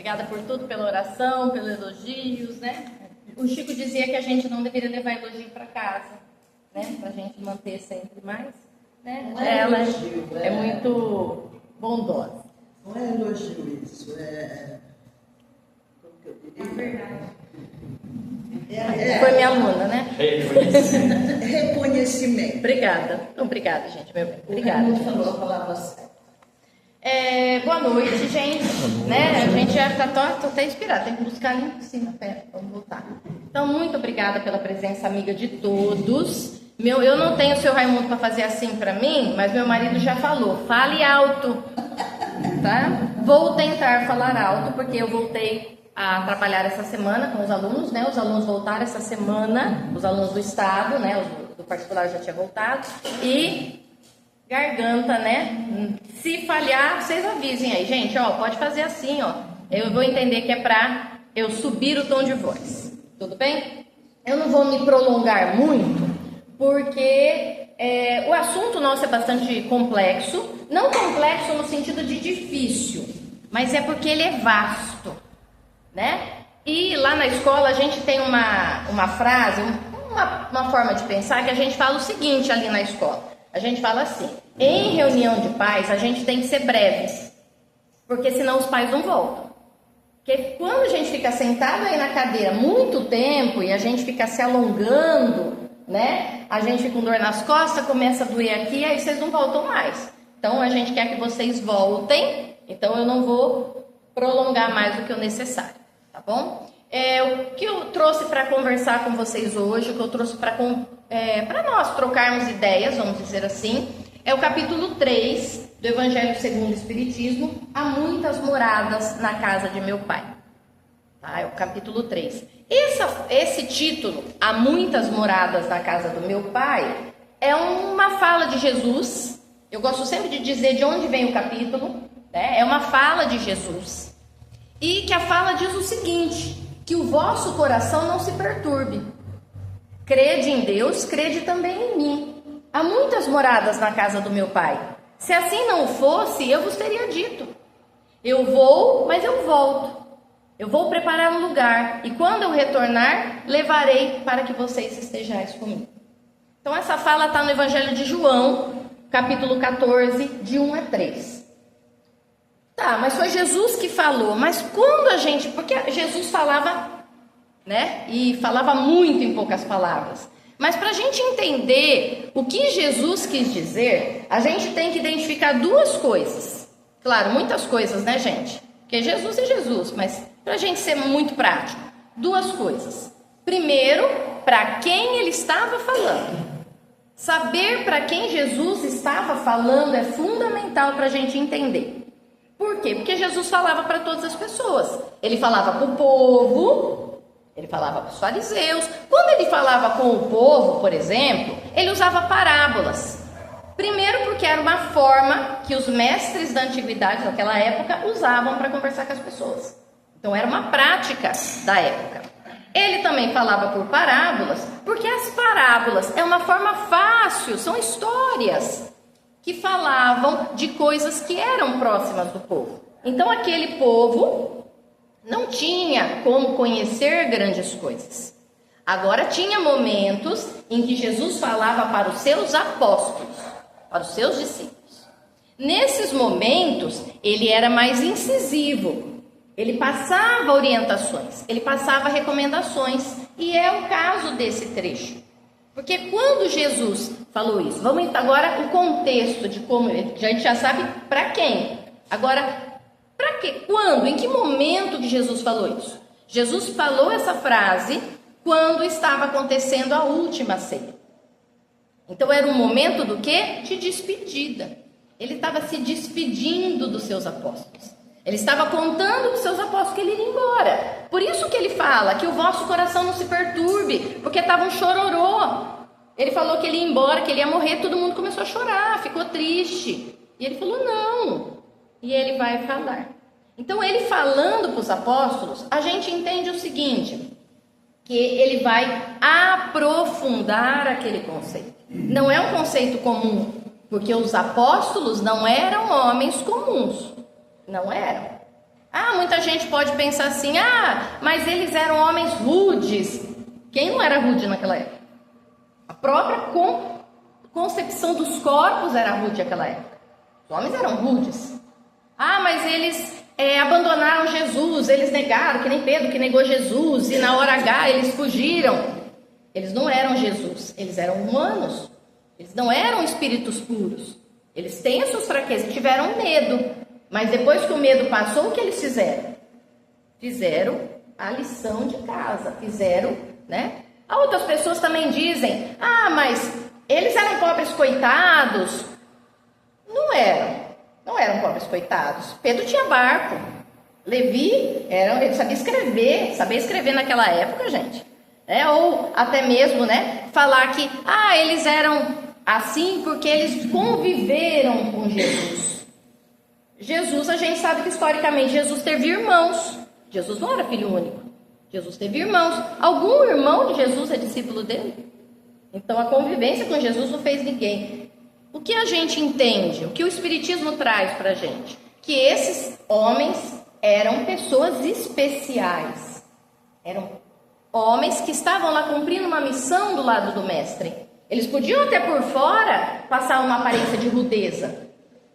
Obrigada por tudo, pela oração, pelos elogios, né? O Chico dizia que a gente não deveria levar elogio para casa, né? Para a gente manter sempre mais, né? Ela é muito bondosa. Não é elogio isso, como que eu diria? Foi minha aluna, né? Reconhecimento. Obrigada, gente. Meu bem. Obrigada. Não falou a palavra certa. Boa noite, gente. Né? A gente já está até inspirado. Tem que buscar ali em cima. Pera, vamos voltar. Então, muito obrigada pela presença amiga de todos. Eu não tenho o seu Raimundo para fazer assim para mim, mas meu marido já falou. Fale alto. Tá? Vou tentar falar alto, porque eu voltei a trabalhar essa semana com os alunos, né? Os alunos voltaram essa semana, os alunos do estado, né? Os do particular já tinha voltado. E garganta, né? Se falhar, vocês avisem aí, gente, ó, pode fazer assim, ó. Eu vou entender que é pra eu subir o tom de voz. Tudo bem? Eu não vou me prolongar muito, porque o assunto nosso é bastante complexo. Não complexo no sentido de difícil, mas é porque ele é vasto, né? E lá na escola a gente tem uma frase, uma forma de pensar que a gente fala o seguinte ali na escola. A gente fala assim: em reunião de pais a gente tem que ser breve, porque senão os pais não voltam. Porque quando a gente fica sentado aí na cadeira muito tempo e a gente fica se alongando, né? A gente fica com dor nas costas, começa a doer aqui, aí vocês não voltam mais. Então a gente quer que vocês voltem, então eu não vou prolongar mais do que o necessário, tá bom? O que eu trouxe para conversar com vocês hoje, o que eu trouxe para nós trocarmos ideias, vamos dizer assim, é o capítulo 3 do Evangelho segundo o Espiritismo, Há muitas moradas na casa de meu pai. Tá? É o capítulo 3. Esse título, Há muitas moradas na casa do meu pai, é uma fala de Jesus. Eu gosto sempre de dizer de onde vem o capítulo, né? É uma fala de Jesus. E que a fala diz o seguinte: que o vosso coração não se perturbe. Crede em Deus, crede também em mim. Há muitas moradas na casa do meu pai. Se assim não fosse, eu vos teria dito. Eu vou, mas eu volto. Eu vou preparar um lugar. E quando eu retornar, levarei para que vocês estejais comigo. Então essa fala está no Evangelho de João, capítulo 14, de 1 a 3. Tá, mas foi Jesus que falou. Mas quando a gente... Porque Jesus falava, né? E falava muito em poucas palavras. Mas para a gente entender o que Jesus quis dizer, a gente tem que identificar duas coisas. Claro, muitas coisas, né, gente? Porque Jesus é Jesus, mas para a gente ser muito prático, duas coisas. Primeiro, para quem ele estava falando. Saber para quem Jesus estava falando é fundamental para a gente entender. Por quê? Porque Jesus falava para todas as pessoas. Ele falava para o povo, ele falava para os fariseus. Quando ele falava com o povo, por exemplo, ele usava parábolas. Primeiro porque era uma forma que os mestres da antiguidade, naquela época, usavam para conversar com as pessoas. Então era uma prática da época. Ele também falava por parábolas, porque as parábolas é uma forma fácil, são histórias que falavam de coisas que eram próximas do povo. Então aquele povo não tinha como conhecer grandes coisas. Agora tinha momentos em que Jesus falava para os seus apóstolos, para os seus discípulos. Nesses momentos ele era mais incisivo. Ele passava orientações, ele passava recomendações, e é o caso desse trecho. Porque quando Jesus falou isso, vamos agora o contexto de como, a gente já sabe para quem. Agora, para quê? Quando? Em que momento que Jesus falou isso? Jesus falou essa frase quando estava acontecendo a última ceia. Então era um momento do quê? De despedida. Ele estava se despedindo dos seus apóstolos. Ele estava contando para os seus apóstolos que ele iria embora. Por isso que ele fala que o vosso coração não se perturbe, porque estava um chororô. Ele falou que ele ia embora, que ele ia morrer, todo mundo começou a chorar, ficou triste. E ele falou, não. E ele vai falar. Então, ele falando para os apóstolos, a gente entende o seguinte, que ele vai aprofundar aquele conceito. Não é um conceito comum, porque os apóstolos não eram homens comuns. Não eram. Muita gente pode pensar assim, mas eles eram homens rudes. Quem não era rude naquela época? A própria concepção dos corpos era rude naquela época. Os homens eram rudes. Mas eles abandonaram Jesus, eles negaram, que nem Pedro que negou Jesus, e na hora H eles fugiram. Eles não eram Jesus, eles eram humanos. Eles não eram espíritos puros. Eles têm as suas fraquezas, tiveram medo. Mas depois que o medo passou, o que eles fizeram? Fizeram a lição de casa, fizeram, né? Outras pessoas também dizem, mas eles eram pobres coitados. Não eram pobres coitados. Pedro tinha barco. Levi, ele sabia escrever naquela época, gente. Ou até mesmo, né, falar que, eles eram assim porque eles conviveram com Jesus. Jesus, a gente sabe que historicamente Jesus teve irmãos. Jesus não era filho único. Jesus teve irmãos. Algum irmão de Jesus é discípulo dele? Então a convivência com Jesus não fez ninguém. O que a gente entende? O que o Espiritismo traz para a gente? Que esses homens eram pessoas especiais. Eram homens que estavam lá cumprindo uma missão do lado do mestre. Eles podiam até por fora passar uma aparência de rudeza,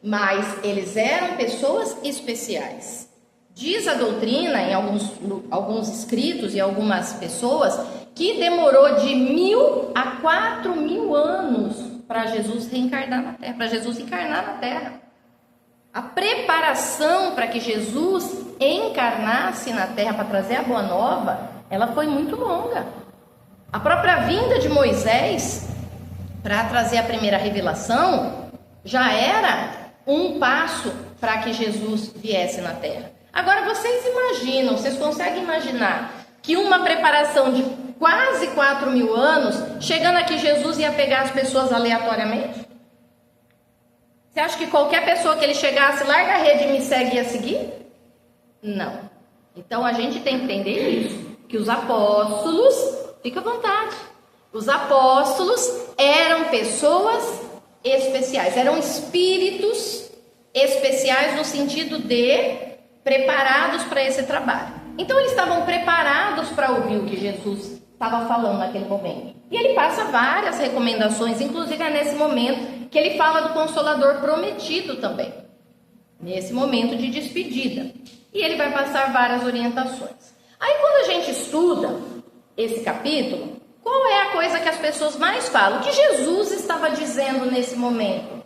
mas eles eram pessoas especiais. Diz a doutrina, em alguns escritos e algumas pessoas, que demorou de 1000 a 4000 anos para Jesus reencarnar na Terra, para Jesus encarnar na Terra. A preparação para que Jesus encarnasse na Terra para trazer a Boa Nova, ela foi muito longa. A própria vinda de Moisés para trazer a primeira revelação já era um passo para que Jesus viesse na Terra. Agora vocês conseguem imaginar que uma preparação de quase 4000 anos, chegando aqui Jesus ia pegar as pessoas aleatoriamente? Você acha que qualquer pessoa que ele chegasse, larga a rede e me segue, ia seguir? Não. Então a gente tem que entender isso, que os apóstolos, fica à vontade, os apóstolos eram pessoas especiais, eram espíritos especiais no sentido de preparados para esse trabalho. Então eles estavam preparados para ouvir o que Jesus estava falando naquele momento. E ele passa várias recomendações, inclusive é nesse momento que ele fala do Consolador prometido também, nesse momento de despedida. E ele vai passar várias orientações. Aí quando a gente estuda esse capítulo, qual é a coisa que as pessoas mais falam? O que Jesus estava dizendo nesse momento?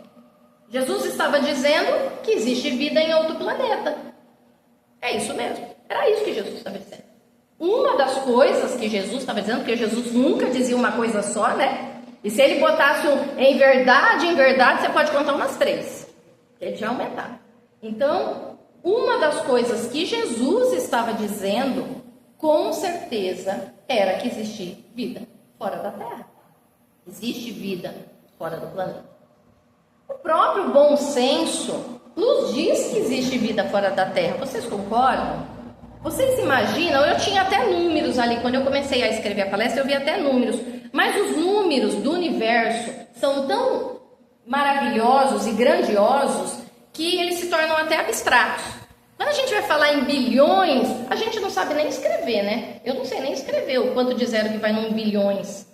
Jesus estava dizendo que existe vida em outro planeta. É isso mesmo. Era isso que Jesus estava dizendo. Uma das coisas que Jesus estava dizendo, porque Jesus nunca dizia uma coisa só, né? E se ele botasse em verdade, você pode contar umas 3. Ele já aumentava. Então, uma das coisas que Jesus estava dizendo, com certeza, era que existe vida fora da Terra. Existe vida fora do planeta. O próprio bom senso nos diz que existe vida fora da Terra. Vocês concordam? Vocês imaginam? Eu tinha até números ali, quando eu comecei a escrever a palestra, eu vi até números. Mas os números do universo são tão maravilhosos e grandiosos que eles se tornam até abstratos. Quando a gente vai falar em bilhões, a gente não sabe nem escrever, né? Eu não sei nem escrever o quanto de zero que vai em bilhões.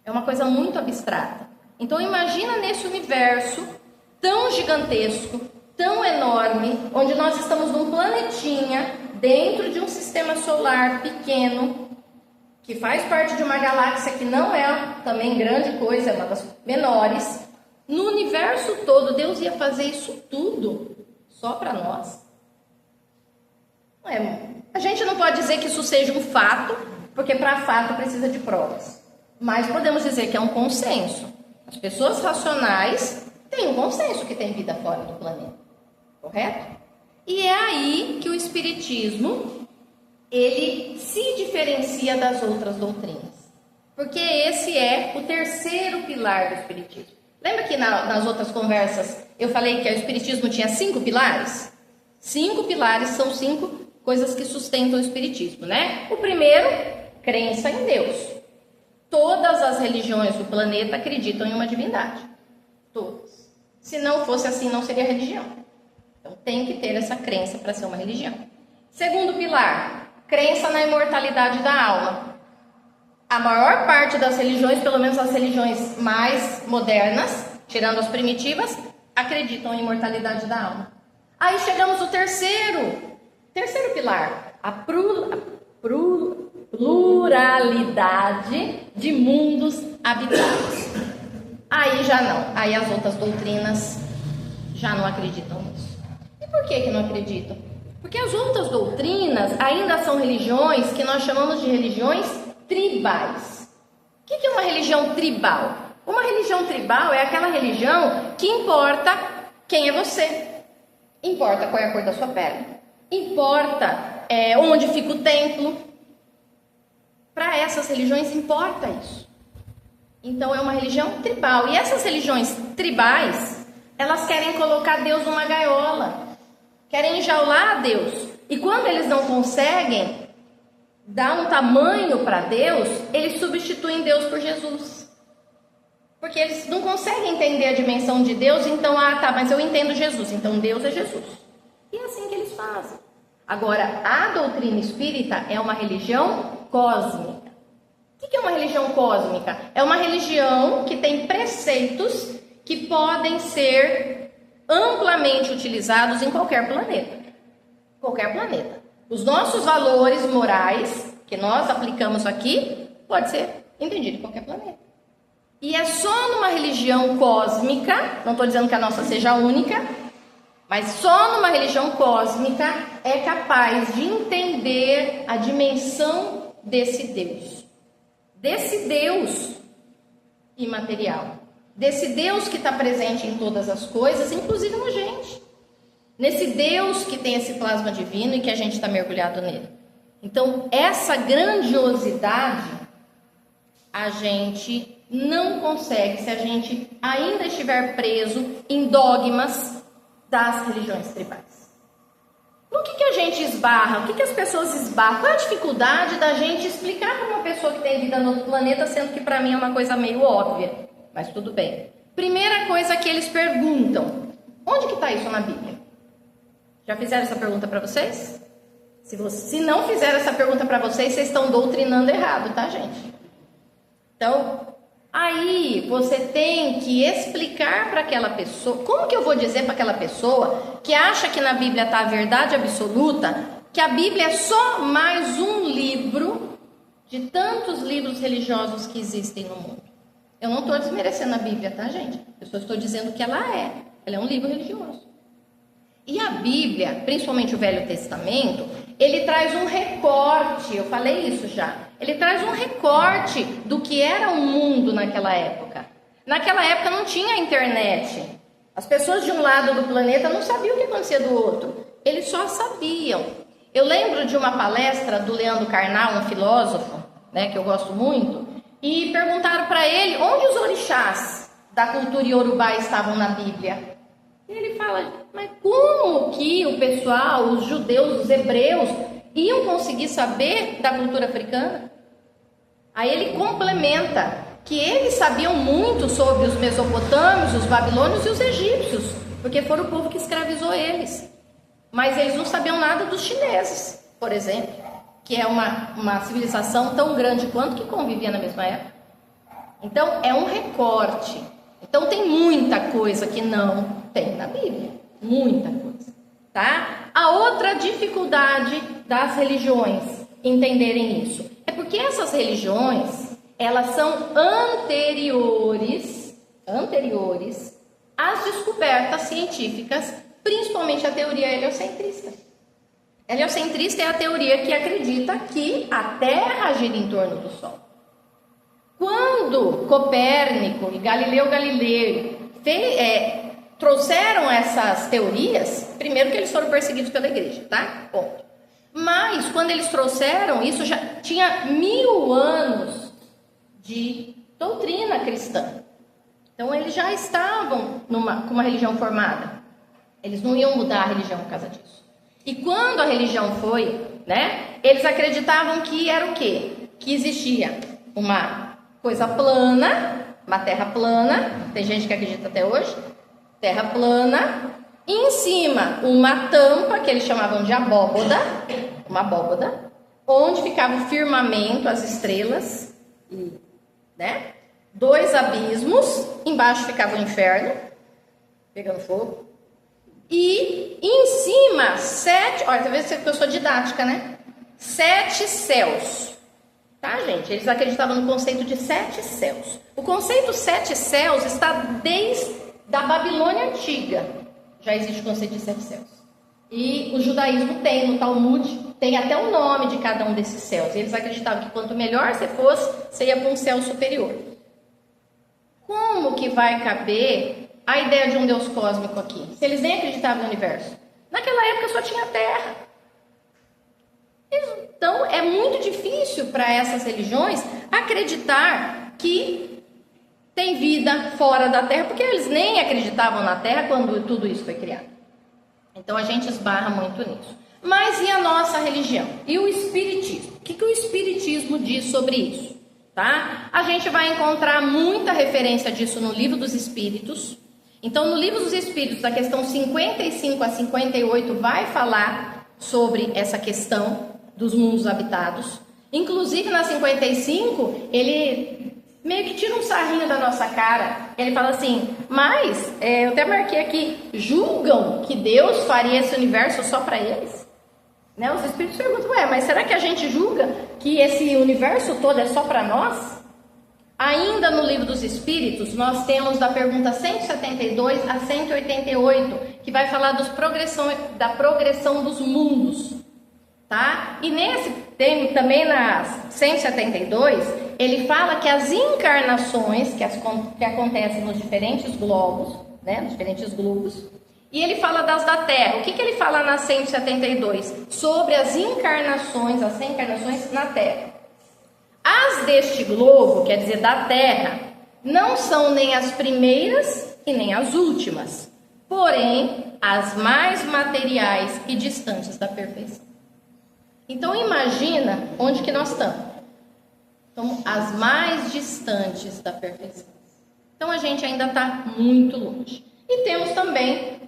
É uma coisa muito abstrata. Então imagina nesse universo tão gigantesco, tão enorme, onde nós estamos num planetinha dentro de um sistema solar pequeno, que faz parte de uma galáxia que não é também grande coisa, é uma das menores. No universo todo, Deus ia fazer isso tudo só para nós? Não é. A gente não pode dizer que isso seja um fato, porque para fato precisa de provas. Mas podemos dizer que é um consenso. As pessoas racionais têm um consenso que tem vida fora do planeta. Correto? E é aí que o Espiritismo, ele se diferencia das outras doutrinas. Porque esse é o terceiro pilar do Espiritismo. Lembra que nas outras conversas eu falei que o Espiritismo tinha 5 pilares? 5 pilares são 5 coisas que sustentam o Espiritismo, né? O primeiro, crença em Deus. Todas as religiões do planeta acreditam em uma divindade. Todas. Se não fosse assim, não seria religião. Então tem que ter essa crença para ser uma religião. Segundo pilar, crença na imortalidade da alma. A maior parte das religiões, pelo menos as religiões mais modernas, tirando as primitivas, acreditam em imortalidade da alma. Aí chegamos ao terceiro pilar, a pluralidade de mundos habitados. Aí já não, aí as outras doutrinas já não acreditam nisso. E por que não acreditam? Porque as outras doutrinas ainda são religiões que nós chamamos de religiões tribais. O que é uma religião tribal? Uma religião tribal é aquela religião que importa quem é você, importa qual é a cor da sua pele, importa onde fica o templo. Para essas religiões importa isso. Então é uma religião tribal. E essas religiões tribais, elas querem colocar Deus numa gaiola, querem enjaular a Deus. E quando eles não conseguem dar um tamanho para Deus, eles substituem Deus por Jesus. Porque eles não conseguem entender a dimensão de Deus, então, mas eu entendo Jesus, então Deus é Jesus. E é assim que eles fazem. Agora, a doutrina espírita é uma religião cósmica. O que é uma religião cósmica? É uma religião que tem preceitos que podem ser amplamente utilizados em qualquer planeta. Qualquer planeta. Os nossos valores morais, que nós aplicamos aqui, pode ser entendido em qualquer planeta. E é só numa religião cósmica, não estou dizendo que a nossa seja a única, mas só numa religião cósmica é capaz de entender a dimensão desse Deus. Desse Deus imaterial. Desse Deus que está presente em todas as coisas, inclusive na gente. Nesse Deus que tem esse plasma divino e que a gente está mergulhado nele. Então, essa grandiosidade a gente não consegue se a gente ainda estiver preso em dogmas das religiões tribais. No que a gente esbarra? O que as pessoas esbarram? Qual é a dificuldade da gente explicar para uma pessoa que tem vida no outro planeta, sendo que para mim é uma coisa meio óbvia? Mas tudo bem. Primeira coisa que eles perguntam: onde que está isso na Bíblia? Já fizeram essa pergunta para vocês? Se não fizeram essa pergunta para vocês, vocês estão doutrinando errado, tá, gente? Então, aí você tem que explicar para aquela pessoa. Como que eu vou dizer para aquela pessoa que acha que na Bíblia está a verdade absoluta, que a Bíblia é só mais um livro de tantos livros religiosos que existem no mundo? Eu não estou desmerecendo a Bíblia, tá, gente? Eu só estou dizendo que ela é um livro religioso. E a Bíblia, principalmente o Velho Testamento, ele traz um recorte, eu falei isso já, ele traz um recorte do que era o mundo naquela época. Naquela época não tinha internet. As pessoas de um lado do planeta não sabiam o que acontecia do outro. Eles só sabiam. Eu lembro de uma palestra do Leandro Carnal, um filósofo, né, que eu gosto muito, e perguntaram para ele onde os orixás da cultura iorubá estavam na Bíblia. E ele fala: mas como que o pessoal, os judeus, os hebreus, iam conseguir saber da cultura africana? Aí ele complementa que eles sabiam muito sobre os mesopotâmios, os babilônios e os egípcios, porque foram o povo que escravizou eles. Mas eles não sabiam nada dos chineses, por exemplo, que é uma civilização tão grande quanto que convivia na mesma época. Então, é um recorte. Então, tem muita coisa que não tem na Bíblia. Muita coisa, tá? A outra dificuldade das religiões entenderem isso é porque essas religiões, elas são anteriores às descobertas científicas, principalmente a teoria heliocentrista. Heliocentrista é a teoria que acredita que a Terra gira em torno do Sol. Quando Copérnico e Galileu Galilei trouxeram essas teorias, primeiro que eles foram perseguidos pela igreja, tá? Ponto. Mas quando eles trouxeram, isso já tinha 1000 anos de doutrina cristã. Então eles já estavam com uma religião formada. Eles não iam mudar a religião por causa disso. E quando a religião foi, né? Eles acreditavam que era o quê? Que existia uma coisa plana, uma terra plana, tem gente que acredita até hoje, terra plana, e em cima uma tampa, que eles chamavam de abóboda, uma abóbada, onde ficava o firmamento, as estrelas, né? 2 abismos, embaixo ficava o inferno, pegando fogo. E em cima, 7, olha, você vê que eu sou didática, né? 7 céus. Tá, gente? Eles acreditavam no conceito de 7 céus. O conceito 7 céus está desde a Babilônia Antiga. Já existe o conceito de 7 céus. E o judaísmo tem, no Talmud, tem até o nome de cada um desses céus. E eles acreditavam que quanto melhor você fosse, você ia para um céu superior. Como que vai caber a ideia de um Deus cósmico aqui? Se eles nem acreditavam no universo. Naquela época só tinha terra. Então é muito difícil para essas religiões acreditar que tem vida fora da terra, porque eles nem acreditavam na terra quando tudo isso foi criado. Então a gente esbarra muito nisso. Mas e a nossa religião? E o espiritismo? O que o espiritismo diz sobre isso? Tá? A gente vai encontrar muita referência disso no Livro dos Espíritos. Então, no Livro dos Espíritos, a questão 55 a 58 vai falar sobre essa questão dos mundos habitados. Inclusive, na 55, ele meio que tira um sarrinho da nossa cara. Ele fala assim, mas, eu até marquei aqui, julgam que Deus faria esse universo só para eles? Né? Os espíritos perguntam, mas será que a gente julga que esse universo todo é só para nós? Ainda no Livro dos Espíritos, nós temos da pergunta 172 a 188, que vai falar da progressão dos mundos. Tá? E nesse tema, também na 172, ele fala que as encarnações que acontecem nos diferentes globos, né, nos diferentes globos, e ele fala das da Terra. O que ele fala na 172? Sobre as encarnações, as reencarnações na Terra. As deste globo, quer dizer, da Terra, não são nem as primeiras e nem as últimas, porém, as mais materiais e distantes da perfeição. Então, imagina onde que nós estamos. Então, as mais distantes da perfeição. Então, a gente ainda está muito longe. E temos também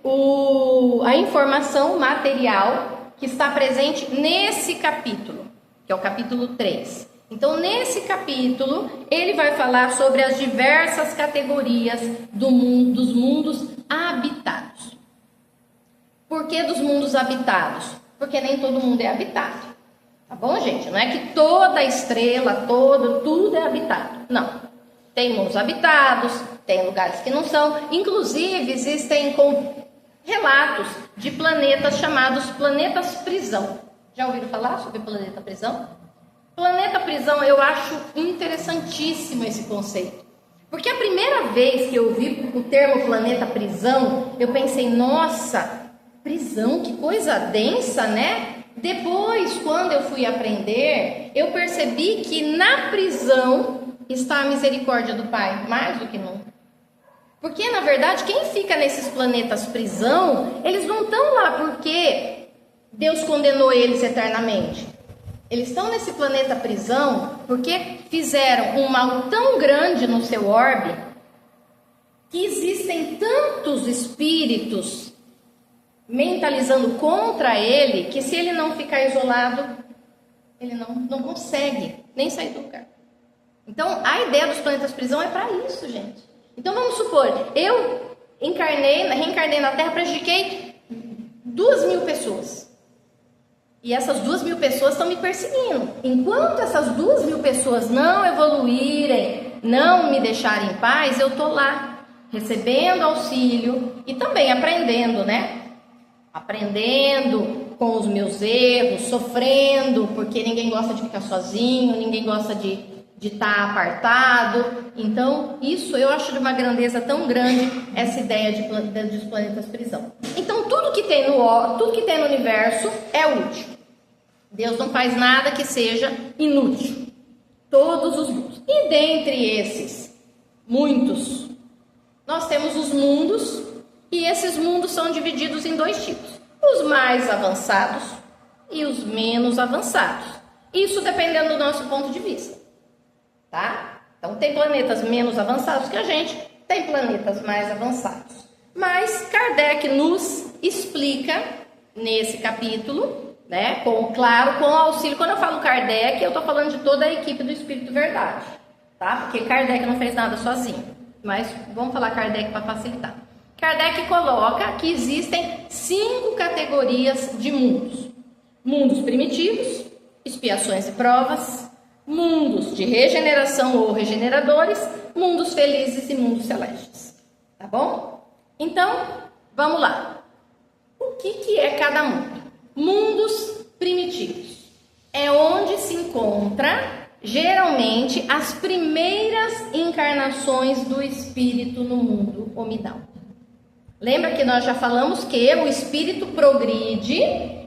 a informação material que está presente nesse capítulo, que é o capítulo 3. Então, nesse capítulo, ele vai falar sobre as diversas categorias dos mundos habitados. Por que dos mundos habitados? Porque nem todo mundo é habitado. Tá bom, gente? Não é que toda estrela, tudo é habitado. Não. Tem mundos habitados, tem lugares que não são. Inclusive, existem relatos de planetas chamados planetas prisão. Já ouviram falar sobre planeta prisão? Planeta prisão, eu acho interessantíssimo esse conceito. Porque a primeira vez que eu ouvi o termo planeta prisão, eu pensei, nossa, prisão, que coisa densa, né? Depois, quando eu fui aprender, eu percebi que na prisão está a misericórdia do Pai, mais do que nunca. Porque, na verdade, quem fica nesses planetas prisão, eles não estão lá porque Deus condenou eles eternamente. Eles estão nesse planeta prisão porque fizeram um mal tão grande no seu orbe que existem tantos espíritos mentalizando contra ele, que se ele não ficar isolado, ele não consegue nem sair do lugar. Então, a ideia dos planetas prisão é para isso, gente. Então, vamos supor, eu reencarnei na Terra, prejudiquei 2.000 pessoas. E essas 2.000 pessoas estão me perseguindo. Enquanto essas 2.000 pessoas não evoluírem, não me deixarem em paz, eu estou lá, recebendo auxílio e também aprendendo, né? Aprendendo com os meus erros, sofrendo, porque ninguém gosta de ficar sozinho, ninguém gosta de estar apartado. Então, isso eu acho de uma grandeza tão grande, essa ideia dos planetas prisão. Então, tudo que tem no universo é útil. Deus não faz nada que seja inútil. Todos os mundos. E dentre esses, muitos, nós temos os mundos. E esses mundos são divididos em 2 tipos. Os mais avançados e os menos avançados. Isso dependendo do nosso ponto de vista. Tá? Então, tem planetas menos avançados que a gente, tem planetas mais avançados. Mas Kardec nos explica, nesse capítulo, né? Claro, com auxílio. Quando eu falo Kardec, eu estou falando de toda a equipe do Espírito Verdade, tá? Porque Kardec não fez nada sozinho. Mas vamos falar Kardec para facilitar. Kardec coloca que existem 5 categorias de mundos. Mundos primitivos, expiações e provas, mundos de regeneração ou regeneradores, mundos felizes e mundos celestes. Tá bom? Então, vamos lá. O que é cada mundo? Mundos primitivos. É onde se encontra, geralmente, as primeiras encarnações do espírito no mundo hominal. Lembra que nós já falamos que o espírito progride,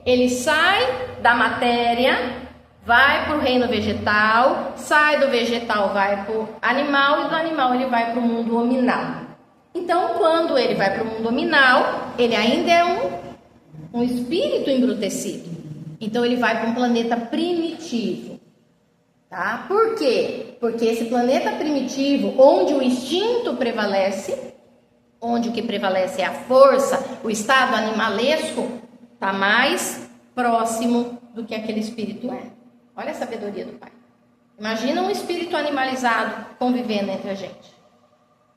ele sai da matéria, vai para o reino vegetal, sai do vegetal, vai para o animal, e do animal ele vai para o mundo hominal. Então, quando ele vai para o mundo hominal, ele ainda é um espírito embrutecido. Então, ele vai para um planeta primitivo. Tá? Por quê? Porque esse planeta primitivo, onde o instinto prevalece, onde o que prevalece é a força, o estado animalesco, está mais próximo do que aquele espírito é. Olha a sabedoria do Pai. Imagina um espírito animalizado convivendo entre a gente.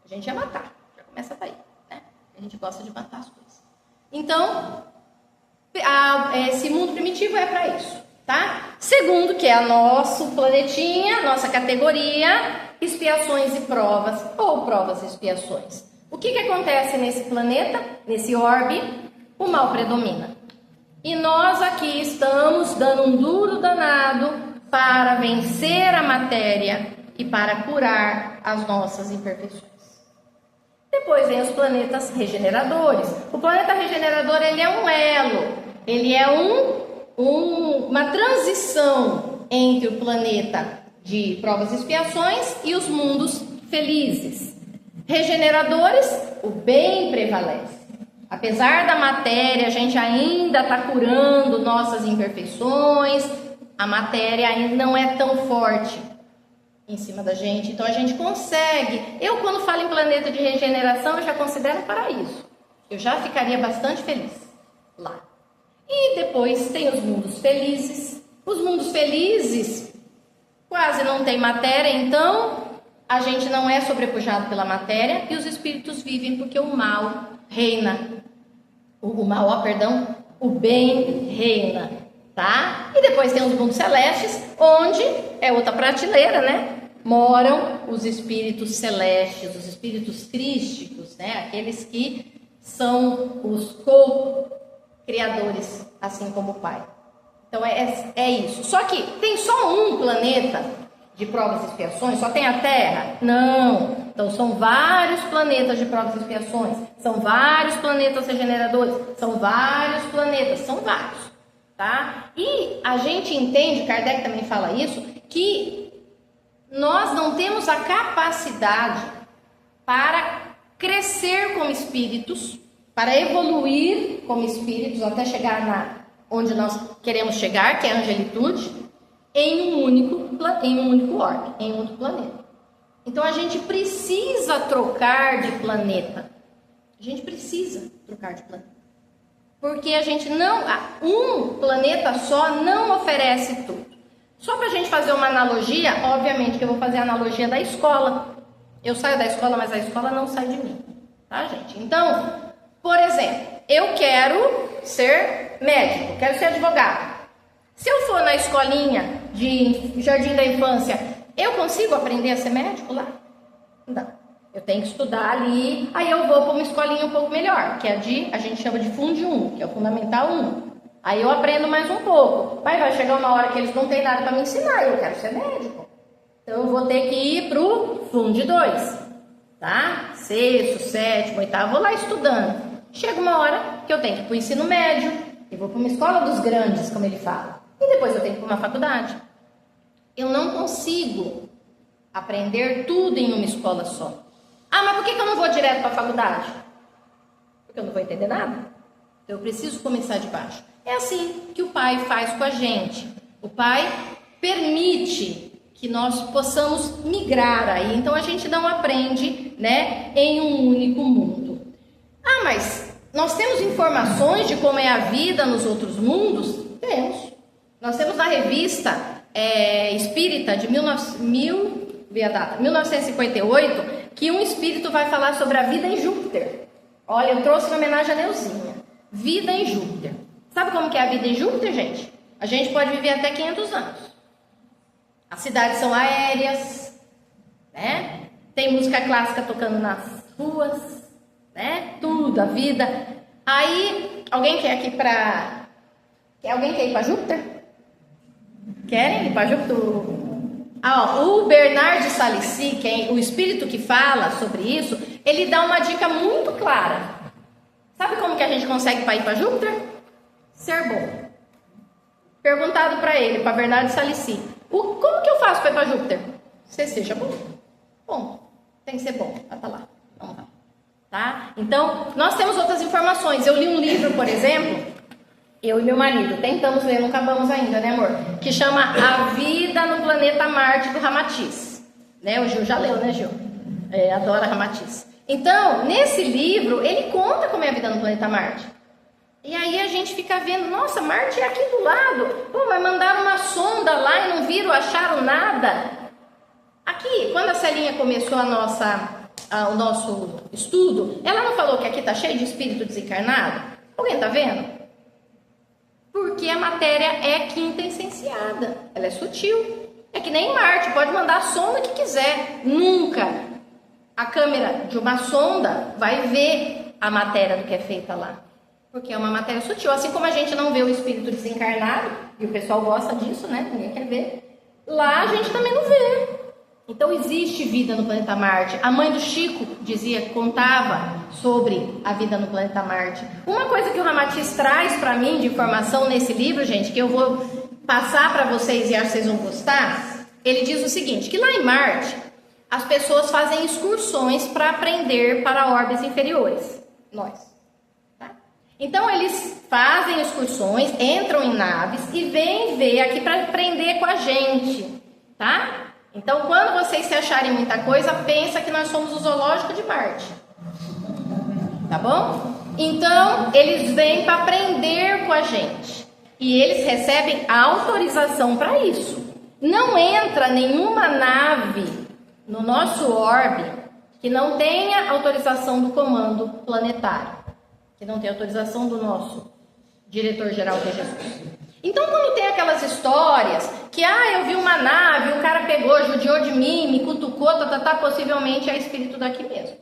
A gente ia matar. Já começa daí, né? A gente gosta de matar as coisas. Então, esse mundo primitivo é para isso, tá? Segundo, que é o nosso planetinha, nossa categoria, expiações e provas, ou provas e expiações. O que acontece nesse planeta, nesse orbe? O mal predomina. E nós aqui estamos dando um duro danado para vencer a matéria e para curar as nossas imperfeições. Depois vem os planetas regeneradores. O planeta regenerador, ele é um elo, ele é uma transição entre o planeta de provas e expiações e os mundos felizes. Regeneradores, o bem prevalece. Apesar da matéria, a gente ainda está curando nossas imperfeições, a matéria ainda não é tão forte em cima da gente, então a gente consegue. Eu, quando falo em planeta de regeneração, eu já considero um paraíso. Eu já ficaria bastante feliz lá. E depois tem os mundos felizes. Os mundos felizes quase não tem matéria, então a gente não é sobrepujado pela matéria e os espíritos vivem porque o mal reina. O bem reina, tá? E depois tem os mundos celestes, onde é outra prateleira, né? Moram os espíritos celestes, os espíritos crísticos, né? Aqueles que são os co-criadores, assim como o Pai. Então é isso. Só que tem só um planeta de provas e expiações? Só tem a Terra? Não. Então são vários planetas de provas e expiações. São vários planetas regeneradores. São vários planetas. São vários. Tá? E a gente entende, Kardec também fala isso, que nós não temos a capacidade para crescer como espíritos, para evoluir como espíritos até chegar onde nós queremos chegar, que é a angelitude, em um único orbe, em um único planeta. Então a gente precisa trocar de planeta. A gente precisa trocar de planeta. Porque a gente um planeta só não oferece tudo. Só para a gente fazer uma analogia, obviamente que eu vou fazer a analogia da escola. Eu saio da escola, mas a escola não sai de mim. Tá, gente? Então, por exemplo, eu quero ser médico, quero ser advogado. Se eu for na escolinha de jardim da infância, eu consigo aprender a ser médico lá? Não. Eu tenho que estudar ali, aí eu vou para uma escolinha um pouco melhor, que é a gente chama de Fundi 1, que é o Fundamental 1. Aí eu aprendo mais um pouco. Mas vai chegar uma hora que eles não têm nada para me ensinar, eu quero ser médico. Então eu vou ter que ir para o Fundi 2, tá? 6º, 7º, 8º, vou lá estudando. Chega uma hora que eu tenho que ir para o ensino médio, eu vou para uma escola dos grandes, como ele fala. E depois eu tenho que ir para uma faculdade. Eu não consigo aprender tudo em uma escola só. Ah, mas por que eu não vou direto para a faculdade? Porque eu não vou entender nada. Então eu preciso começar de baixo. É assim que o Pai faz com a gente. O Pai permite que nós possamos migrar aí. Então a gente não aprende, né, em um único mundo. Ah, mas nós temos informações de como é a vida nos outros mundos? Temos. Nós temos na revista Espírita de 1958 que um espírito vai falar sobre a vida em Júpiter. Olha, eu trouxe em homenagem a Neuzinha. Vida em Júpiter. Sabe como que é a vida em Júpiter, gente? A gente pode viver até 500 anos. As cidades são aéreas, né? Tem música clássica tocando nas ruas, né? Tudo, a vida. Aí, alguém quer ir para Júpiter? Querem ir para Júpiter? O Bernard de Salici, o espírito que fala sobre isso, ele dá uma dica muito clara. Sabe como que a gente consegue ir para Júpiter? Ser bom. Perguntado para ele, para Bernard de Salici, como que eu faço para ir para Júpiter? Você seja bom. Bom, tem que ser bom. Tá lá. Vamos lá. Tá? Então, nós temos outras informações. Eu li um livro, por exemplo, eu e meu marido, tentamos ler, não acabamos ainda, né, amor? Que chama A Vida no Planeta Marte, do Ramatiz. Né? O Gil já leu, né, Gil? Adora Ramatiz. Então, nesse livro, ele conta como é a vida no planeta Marte. E aí a gente fica vendo, nossa, Marte é aqui do lado. Pô, mas mandaram uma sonda lá e não viram, acharam nada. Aqui, quando a Celinha começou o nosso estudo, ela não falou que aqui tá cheio de espírito desencarnado? Alguém tá vendo? Porque a matéria é quinta essenciada, ela é sutil. É que nem Marte, pode mandar a sonda que quiser. Nunca a câmera de uma sonda vai ver a matéria do que é feita lá. Porque é uma matéria sutil. Assim como a gente não vê o espírito desencarnado, e o pessoal gosta disso, né? Ninguém quer ver. Lá a gente também não vê. Então existe vida no planeta Marte. A mãe do Chico contava sobre a vida no planeta Marte. Uma coisa que o Ramatiz traz para mim de informação nesse livro, gente, que eu vou passar para vocês e acho que vocês vão gostar. Ele diz o seguinte, que lá em Marte as pessoas fazem excursões para aprender para orbes inferiores. Nós. Então eles fazem excursões, entram em naves e vêm ver aqui para aprender com a gente, tá? Então quando vocês se acharem muita coisa, pensa que nós somos o zoológico de Marte, tá bom? Então eles vêm para aprender com a gente e eles recebem autorização para isso. Não entra nenhuma nave no nosso orbe que não tenha autorização do comando planetário. Que não tem autorização do nosso diretor-geral, que é Jesus. Então, quando tem aquelas histórias que, eu vi uma nave, o cara pegou, judiou de mim, me cutucou, possivelmente é espírito daqui mesmo.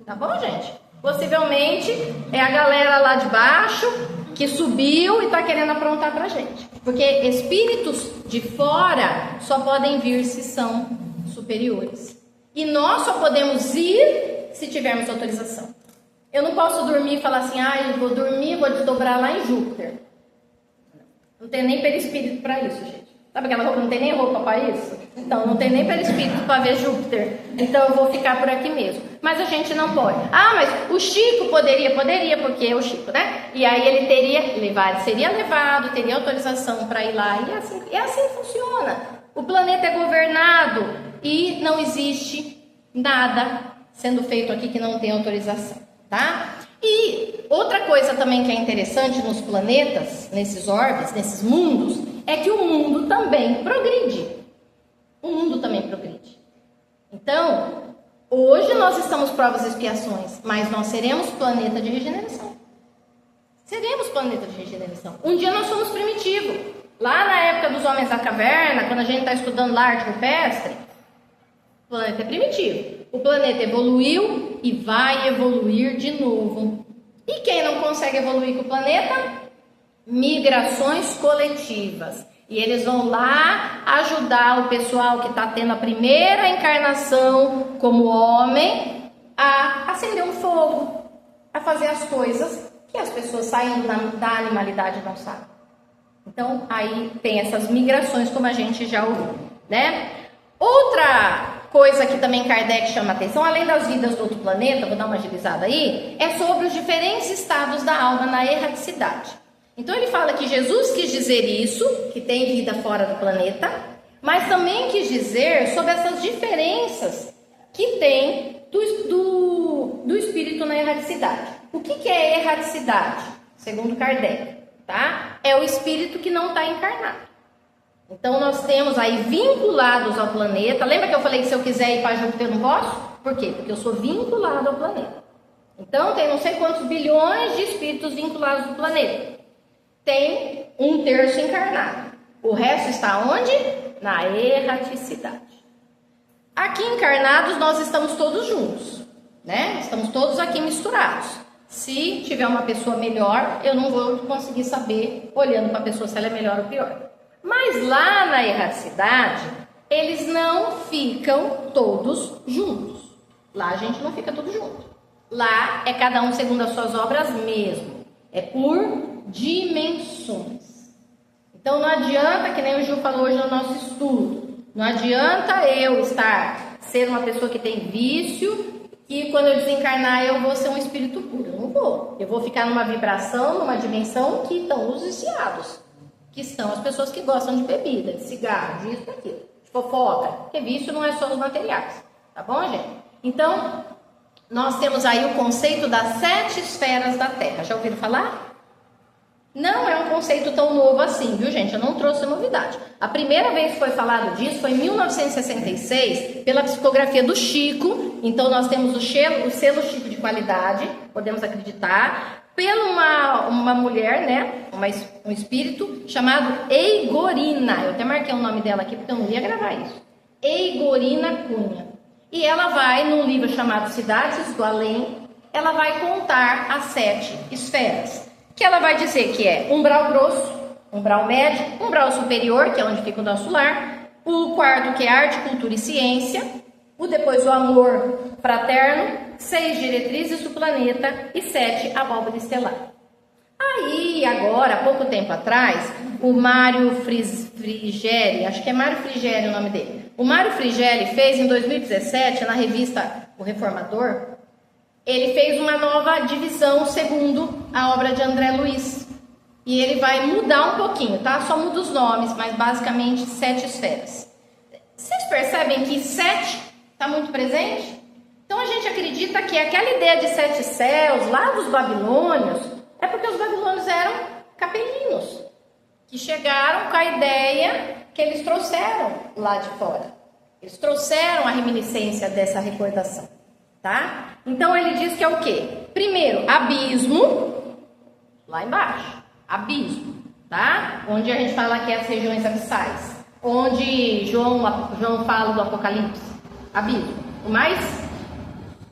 Tá bom, gente? Possivelmente é a galera lá de baixo que subiu e tá querendo aprontar pra gente. Porque espíritos de fora só podem vir se são superiores. E nós só podemos ir se tivermos autorização. Eu não posso dormir e falar assim, eu vou dormir, vou desdobrar lá em Júpiter. Não tem nem perispírito para isso, gente. Sabe aquela roupa? Não tem nem roupa para isso? Então, não tem nem perispírito para ver Júpiter. Então, eu vou ficar por aqui mesmo. Mas a gente não pode. Mas o Chico poderia, porque é o Chico, né? E aí ele seria levado, teria autorização para ir lá. E assim funciona. O planeta é governado e não existe nada sendo feito aqui que não tem autorização. Tá? E outra coisa também que é interessante nos planetas, nesses orbes, nesses mundos, é que o mundo também progride. O mundo também progride. Então, hoje nós estamos provas e expiações, mas nós seremos planeta de regeneração. Seremos planeta de regeneração. Um dia nós somos primitivos. Lá na época dos homens da caverna, quando a gente está estudando lá arte rupestre, o planeta é primitivo. O planeta evoluiu e vai evoluir de novo. E quem não consegue evoluir com o planeta? Migrações coletivas. E eles vão lá ajudar o pessoal que está tendo a primeira encarnação como homem a acender um fogo, a fazer as coisas que as pessoas saindo da animalidade não sabem. Então, aí tem essas migrações, como a gente já ouviu, né? Outra coisa que também Kardec chama atenção, além das vidas do outro planeta, vou dar uma agilizada aí, é sobre os diferentes estados da alma na erraticidade. Então ele fala que Jesus quis dizer isso, que tem vida fora do planeta, mas também quis dizer sobre essas diferenças que tem do espírito na erraticidade. O que é erraticidade, segundo Kardec? tá? É o espírito que não está encarnado. Então nós temos aí vinculados ao planeta. Lembra que eu falei que se eu quiser ir para Júpiter eu não posso? Por quê? Porque eu sou vinculado ao planeta. Então tem não sei quantos bilhões de espíritos vinculados ao planeta. Tem 1/3 encarnado. O resto está onde? Na erraticidade. Aqui encarnados nós estamos todos juntos, né? Estamos todos aqui misturados. Se tiver uma pessoa melhor, eu não vou conseguir saber, olhando para a pessoa, se ela é melhor ou pior. Mas lá na erraticidade, eles não ficam todos juntos. Lá a gente não fica todos juntos. Lá é cada um segundo as suas obras mesmo. É por dimensões. Então não adianta, que nem o Gil falou hoje no nosso estudo, não adianta eu ser uma pessoa que tem vício, que quando eu desencarnar eu vou ser um espírito puro. Eu não vou. Eu vou ficar numa vibração, numa dimensão que estão os viciados, que são as pessoas que gostam de bebida, de cigarro, disso, daquilo, de fofoca, porque vício não é só os materiais, tá bom, gente? Então, nós temos aí o conceito das 7 esferas da Terra. Já ouviram falar? Não é um conceito tão novo assim, viu, gente? Eu não trouxe novidade. A primeira vez que foi falado disso foi em 1966, pela psicografia do Chico. Então, nós temos o selo Chico de qualidade, podemos acreditar, pela uma mulher, né? Um espírito chamado Eigorina. Eu até marquei o nome dela aqui porque eu não ia gravar isso. Eigorina Cunha. E ela vai, num livro chamado Cidades do Além, ela vai contar as 7 esferas. Que ela vai dizer que é umbral grosso, umbral médio, umbral superior, que é onde fica o nosso lar, o quarto, que é arte, cultura e ciência, depois o amor fraterno, 6 diretrizes do planeta e 7 a abóbora estelar. Aí, agora, há pouco tempo atrás, o Mário Frigeri, acho que é Mário Frigeri o nome dele, o Mário Frigeri fez em 2017, na revista O Reformador, ele fez uma nova divisão segundo a obra de André Luiz. E ele vai mudar um pouquinho, tá? Só muda os nomes, mas basicamente 7 esferas. Vocês percebem que 7 está muito presente? Então a gente acredita que aquela ideia de 7 céus, lá dos babilônios, é porque os babilônios eram capelinos, que chegaram com a ideia que eles trouxeram lá de fora. Eles trouxeram a reminiscência dessa recordação. Tá? Então ele diz que é o quê? Primeiro, abismo, lá embaixo, abismo, tá? Onde a gente fala que é as regiões abissais, onde João fala do Apocalipse, abismo, o mais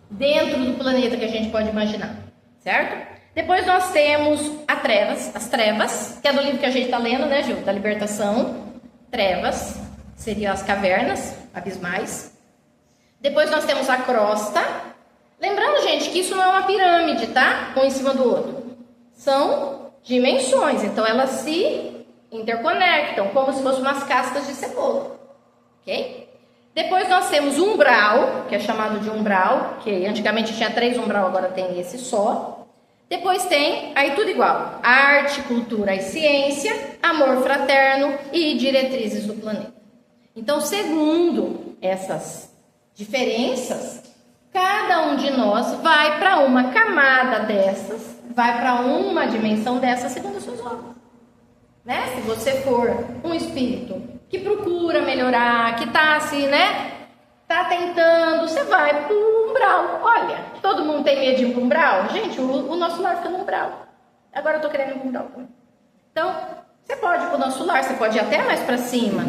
dentro do planeta que a gente pode imaginar, certo? Depois nós temos as trevas, que é do livro que a gente está lendo, né, Gil? Da libertação. Trevas seriam as cavernas abismais. Depois nós temos a crosta. Lembrando, gente, que isso não é uma pirâmide, tá? Um em cima do outro. São dimensões, então elas se interconectam, como se fossem umas cascas de cebola. Ok? Depois nós temos umbral, que é chamado de umbral, que antigamente tinha 3 umbral, agora tem esse só. Depois tem, aí tudo igual, arte, cultura e ciência, amor fraterno e diretrizes do planeta. Então, segundo essas diferenças, cada um de nós vai para uma camada dessas, vai para uma dimensão dessas segundo as suas obras. Né? Se você for um espírito que procura melhorar, que está assim, né? Está tentando, você vai para o umbral. Olha, todo mundo tem medo de ir para o umbral? Gente, o nosso lar fica no umbral. Agora eu estou querendo ir para o umbral. Então, você pode ir para o nosso lar, você pode ir até mais para cima,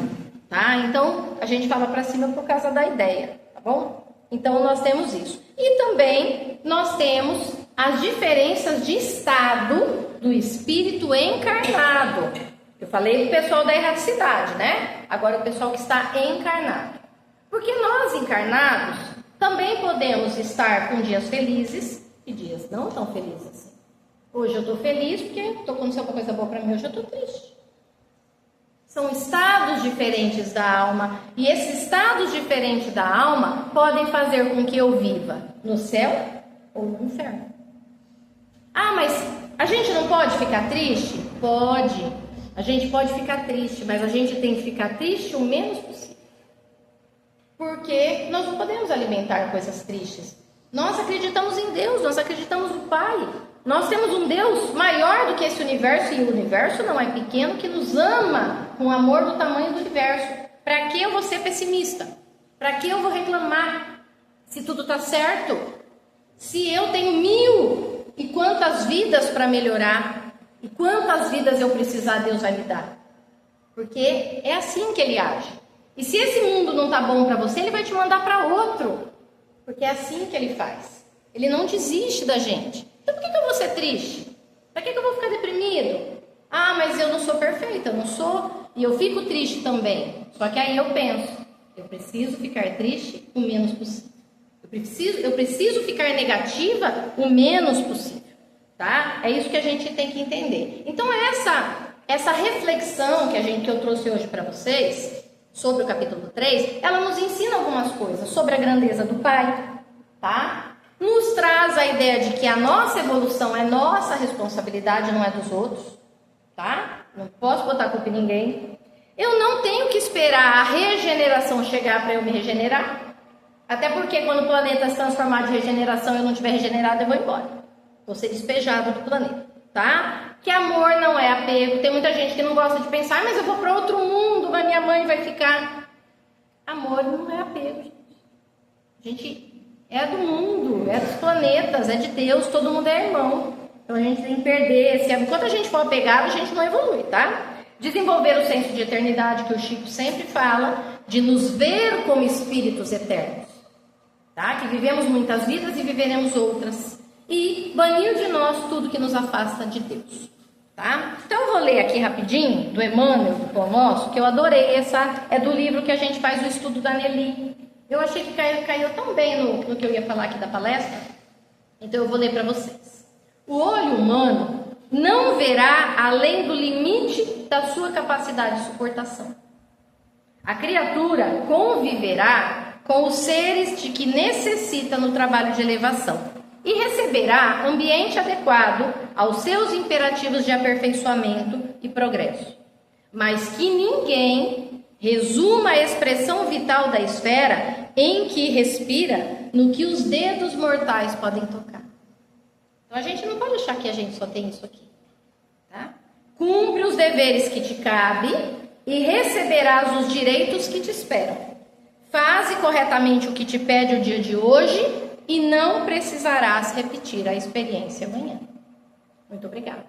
tá? Então, a gente fala para cima por causa da ideia, tá bom? Então, nós temos isso. E também, nós temos as diferenças de estado do espírito encarnado. Eu falei do pessoal da erraticidade, né? Agora, o pessoal que está encarnado. Porque nós, encarnados, também podemos estar com dias felizes e dias não tão felizes assim. Hoje eu estou feliz porque estou acontecendo uma coisa boa para mim, hoje eu estou triste. São estados diferentes da alma, e esses estados diferentes da alma podem fazer com que eu viva no céu ou no inferno. Ah, mas a gente não pode ficar triste? Pode. A gente pode ficar triste, mas a gente tem que ficar triste o menos possível. Porque nós não podemos alimentar coisas tristes. Nós acreditamos em Deus, nós acreditamos no Pai. Nós temos um Deus maior do que esse universo, e o universo não é pequeno, que nos ama com amor do tamanho do universo. Para que eu vou ser pessimista? Para que eu vou reclamar se tudo está certo? Se eu tenho 1000 e quantas vidas para melhorar, e quantas vidas eu precisar, Deus vai me dar. Porque é assim que Ele age. E se esse mundo não está bom para você, Ele vai te mandar para outro. Porque é assim que Ele faz. Ele não desiste da gente. Então por que eu vou ser triste? Para que eu vou ficar deprimido? Ah, mas eu não sou perfeita, eu não sou. E eu fico triste também. Só que aí eu penso, eu preciso ficar triste o menos possível. Eu preciso ficar negativa o menos possível. Tá? É isso que a gente tem que entender. Então essa reflexão que eu trouxe hoje para vocês, sobre o capítulo 3, ela nos ensina algumas coisas sobre a grandeza do Pai, tá? Nos traz a ideia de que a nossa evolução é nossa responsabilidade, não é dos outros, tá? Não posso botar a culpa em ninguém. Eu não tenho que esperar a regeneração chegar para eu me regenerar. Até porque quando o planeta se transformar de regeneração e eu não estiver regenerado, eu vou embora. Vou ser despejado do planeta, tá? Que amor não é apego. Tem muita gente que não gosta de pensar, mas eu vou para outro mundo, mas minha mãe vai ficar. Amor não é apego, gente. A gente é do mundo, é dos planetas, é de Deus, todo mundo é irmão. Então a gente tem que perder esse... Enquanto a gente for apegado, a gente não evolui, tá? Desenvolver o senso de eternidade, que o Chico sempre fala, de nos ver como espíritos eternos, tá? Que vivemos muitas vidas e viveremos outras. E banir de nós tudo que nos afasta de Deus, tá? Então eu vou ler aqui rapidinho, do Emmanuel, do Pão Nosso, que eu adorei. Essa é do livro que a gente faz o estudo da Nelly. Eu achei que caiu tão bem no que eu ia falar aqui da palestra, então eu vou ler para vocês. O olho humano não verá além do limite da sua capacidade de suportação. A criatura conviverá com os seres de que necessita no trabalho de elevação e receberá ambiente adequado aos seus imperativos de aperfeiçoamento e progresso. Mas que ninguém resuma a expressão vital da esfera em que respira no que os dedos mortais podem tocar. Então a gente não pode achar que a gente só tem isso aqui, tá? Cumpre os deveres que te cabem e receberás os direitos que te esperam. Faze corretamente o que te pede o dia de hoje e não precisarás repetir a experiência amanhã. Muito obrigada.